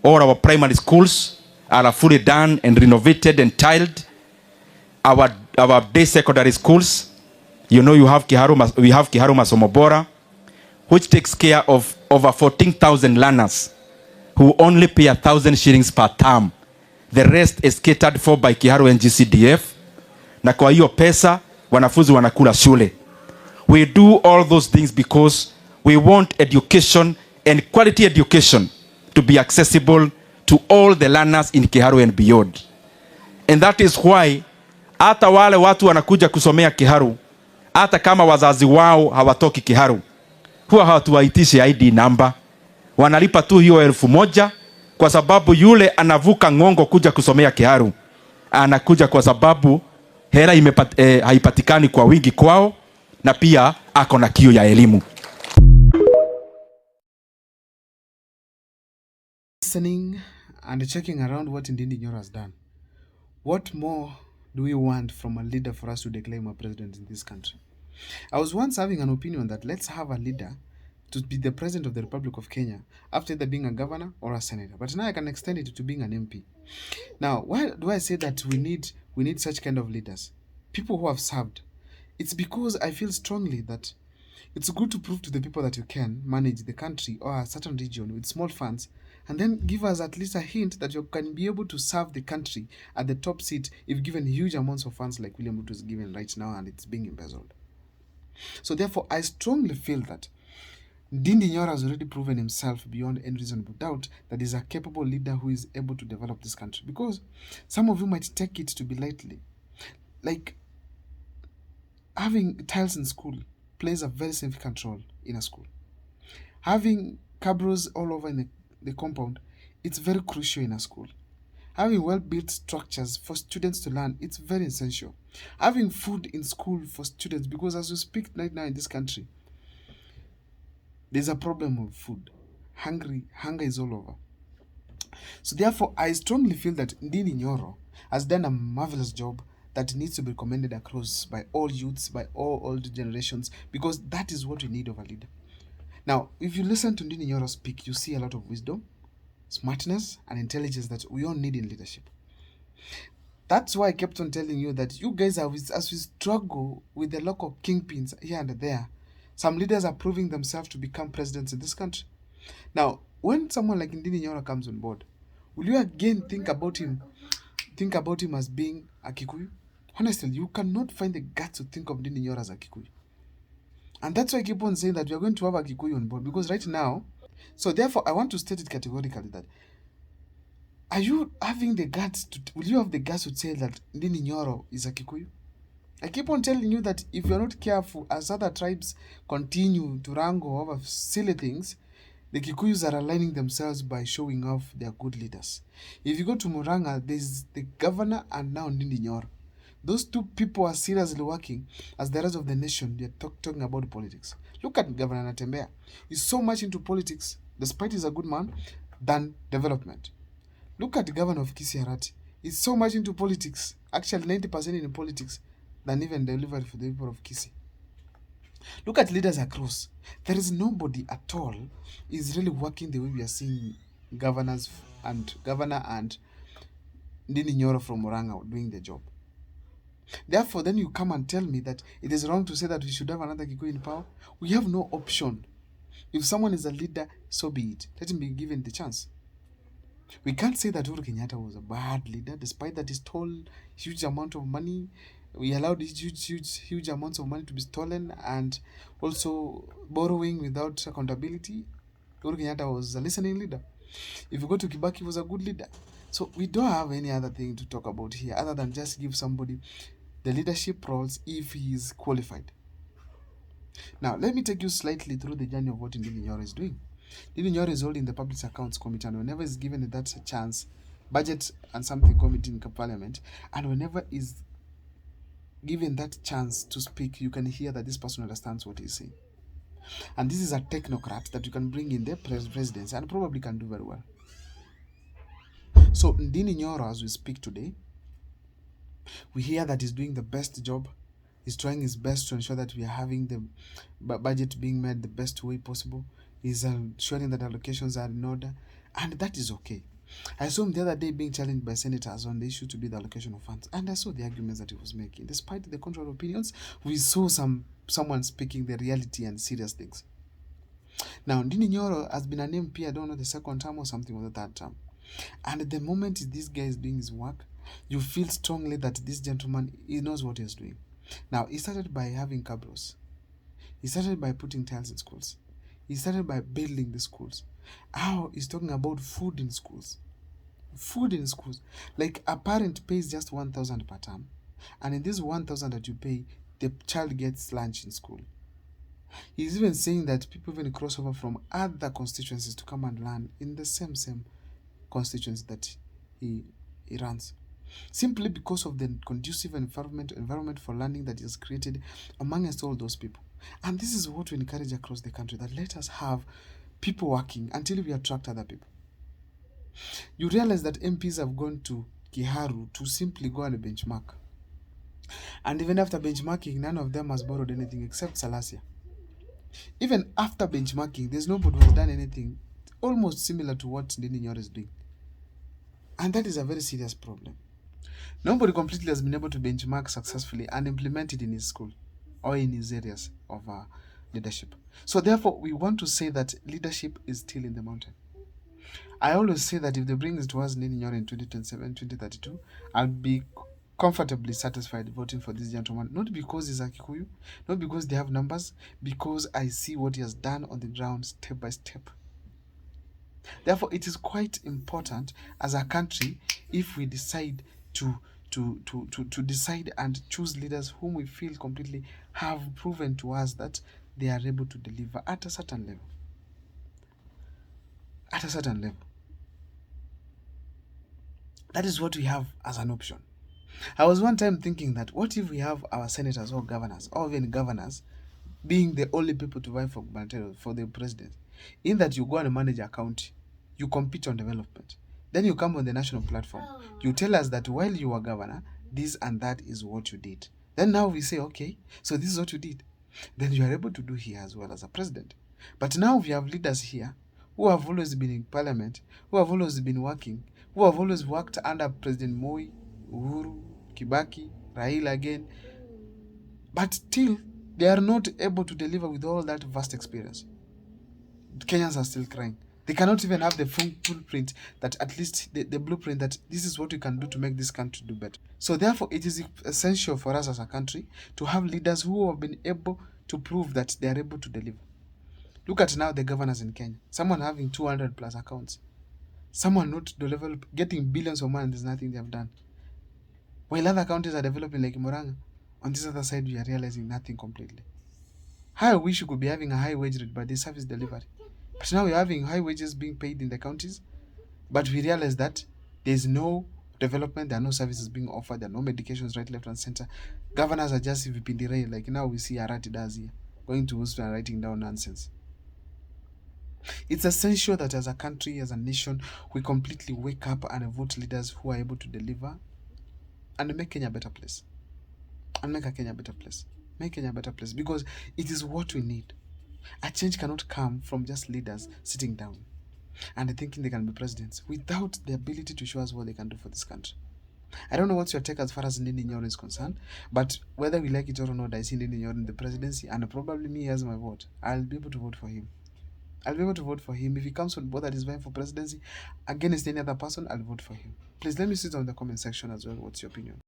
All our primary schools are fully done and renovated and tiled. Our day secondary schools, you know, we have Kiharu Masomo Bora, which takes care of over 14,000 learners who only pay 1,000 shillings per term. The rest is catered for by Kiharu NGCDF, na kwa hiyo pesa wanafunzi wanakula shule. We do all those things because we want education and quality education to be accessible to all the learners in Kiharu and beyond. And that is why hata wale watu wanakuja kusomea Kiharu, hata kama wazazi wao hawatoki Kiharu, huwa hawatuwaitishi ID number. Wanalipa tu hiyo 1,000 kwa sababu yule anavuka Ng'ongo kuja kusomea Kiharu. Anakuja kwa sababu hela haipatikani kwa wingi kwao, na pia ako na kiu ya elimu. Listening and checking around what Ndindi Nyoro has done. What more do we want from a leader for us to declare him a president in this country? I was once having an opinion that let's have a leader to be the president of the Republic of Kenya after either being a governor or a senator. But now I can extend it to being an MP. Now, why do I say that we need such kind of leaders? People who have served. It's because I feel strongly that it's good to prove to the people that you can manage the country or a certain region with small funds, and then give us at least a hint that you can be able to serve the country at the top seat if given huge amounts of funds like William Ruto is given right now and it's being embezzled. So therefore, I strongly feel that Ndindi Nyoro has already proven himself beyond any reasonable doubt that he's a capable leader who is able to develop this country. Because some of you might take it to be lightly. Like, having tiles in school plays a very significant role in a school. Having cabros all over in the compound, it's very crucial in a school. Having well-built structures for students to learn, it's very essential. Having food in school for students, because as we speak right now in this country, there's a problem of food. Hunger is all over. So therefore, I strongly feel that Ndindi Nyoro has done a marvelous job that needs to be commended across by all youths, by all old generations, because that is what we need of a leader. Now, if you listen to Ndindi Nyoro speak, you see a lot of wisdom, smartness, and intelligence that we all need in leadership. That's why I kept on telling you that you guys are, as we struggle with the local kingpins here and there, some leaders are proving themselves to become presidents in this country. Now, when someone like Ndindi Nyoro comes on board, will you again think about him as being a Kikuyu? Honestly, you cannot find the guts to think of Ndindi Nyoro as a Kikuyu. And that's why I keep on saying that we are going to have a Kikuyu on board, because right now, so therefore I want to state it categorically that will you have the guts to say that Ndindi Nyoro is a Kikuyu? I keep on telling you that if you're not careful, as other tribes continue to wrangle over silly things, the Kikuyus are aligning themselves by showing off their good leaders. If you go to Murang'a, there's the governor and now Ndindi Nyoro. Those two people are seriously working as the rest of the nation. They're talking about politics. Look at Governor Natembeya. He's so much into politics, despite he's a good man, than development. Look at the governor of Kisii Harati. He's so much into politics, actually 90% in politics, than even delivery for the people of Kisii. Look at leaders across. There is nobody at all is really working the way we are seeing governor and Ndindi Nyoro from Murang'a doing the job. Therefore, then you come and tell me that it is wrong to say that we should have another Kikuyu in power. We have no option. If someone is a leader, so be it. Let him be given the chance. We can't say that Uhuru Kenyatta was a bad leader, despite that he stole huge amount of money. We allowed huge amounts of money to be stolen and also borrowing without accountability. Uhuru Kenyatta was a listening leader. If you go to Kibaki, he was a good leader. So we don't have any other thing to talk about here other than just give somebody the leadership roles if he is qualified. Now, let me take you slightly through the journey of what Ndindi Nyoro is doing. Ndindi Nyoro is holding the Public Accounts Committee, and whenever is given that chance, Budget and something committee in Parliament, and whenever is given that chance to speak, you can hear that this person understands what he's saying. And this is a technocrat that you can bring in the presidency and probably can do very well. So Ndindi Nyoro, as we speak today, we hear that he's doing the best job. He's trying his best to ensure that we are having the budget being made the best way possible. He's ensuring that allocations are in order, and that is okay. I saw him the other day being challenged by senators on the issue to do the allocation of funds, and I saw the arguments that he was making. Despite the contrary opinions, we saw someone speaking the reality and serious things. Now, Ndindi Nyoro has been an MP, I don't know, the second term or something, or the third term. And at the moment this guy is doing his work, you feel strongly that this gentleman, he knows what he's doing. Now, he started by having cabros. He started by putting tiles in schools. He started by building the schools. Now he's talking about food in schools. Food in schools. Like a parent pays just 1,000 per term. And in this 1,000 that you pay, the child gets lunch in school. He's even saying that people even cross over from other constituencies to come and learn in the same constituency that he runs, simply because of the conducive environment for learning that is created amongst all those people. And this is what we encourage across the country, that let us have people working until we attract other people. You realize that MPs have gone to Kiharu to simply go and benchmark. And even after benchmarking, none of them has borrowed anything except Salasia. Even after benchmarking, there's nobody who has done anything almost similar to what Ndindi Nyoro is doing. And that is a very serious problem. Nobody completely has been able to benchmark successfully and implement it in his school or in his areas of leadership. So therefore, we want to say that leadership is still in the mountain. I always say that if they bring it to us Ndindi Nyoro in 2027, 2032, I'll be comfortably satisfied voting for this gentleman, not because he's a Kikuyu, not because they have numbers, because I see what he has done on the ground step by step. Therefore, it is quite important as a country if we decide to decide and choose leaders whom we feel completely have proven to us that they are able to deliver at a certain level. At a certain level. That is what we have as an option. I was one time thinking that what if we have our senators or governors, or even governors, being the only people to vie for the president, in that you go and manage a county, you compete on development, then you come on the national platform, you tell us that while you were governor, this and that is what you did. Then now we say, okay, so this is what you did. Then you are able to do here as well as a president. But now we have leaders here who have always been in parliament, who have always been working, who have always worked under President Moi, Uhuru, Kibaki, Raila again, but still they are not able to deliver with all that vast experience. Kenyans are still crying. They cannot even have the full blueprint, that at least the blueprint that this is what we can do to make this country do better. So therefore, it is essential for us as a country to have leaders who have been able to prove that they are able to deliver. Look at now the governors in Kenya. Someone having 200 plus accounts. Someone not getting billions of money, there's nothing they have done. While other counties are developing like Moranga, on this other side, we are realizing nothing completely. I wish we could be having a high wage rate by the service delivery. But now we're having high wages being paid in the counties, but we realize that there's no development, there are no services being offered, there are no medications right, left, and center. Governors are just vipindirei, like now we see Arati does here, going to hospital and writing down nonsense. It's essential that as a country, as a nation, we completely wake up and vote leaders who are able to deliver and make Kenya a better place. And make Kenya a better place. Make Kenya a better place, because it is what we need. A change cannot come from just leaders sitting down and thinking they can be presidents without the ability to show us what they can do for this country. I don't know what's your take as far as Ndindi Nyoro is concerned, but whether we like it or not, I see Ndindi Nyoro in the presidency, and probably me as my vote, I'll be able to vote for him. I'll be able to vote for him. If he comes on board that is vying for presidency against any other person, I'll vote for him. Please let me see it on the comment section as well. What's your opinion?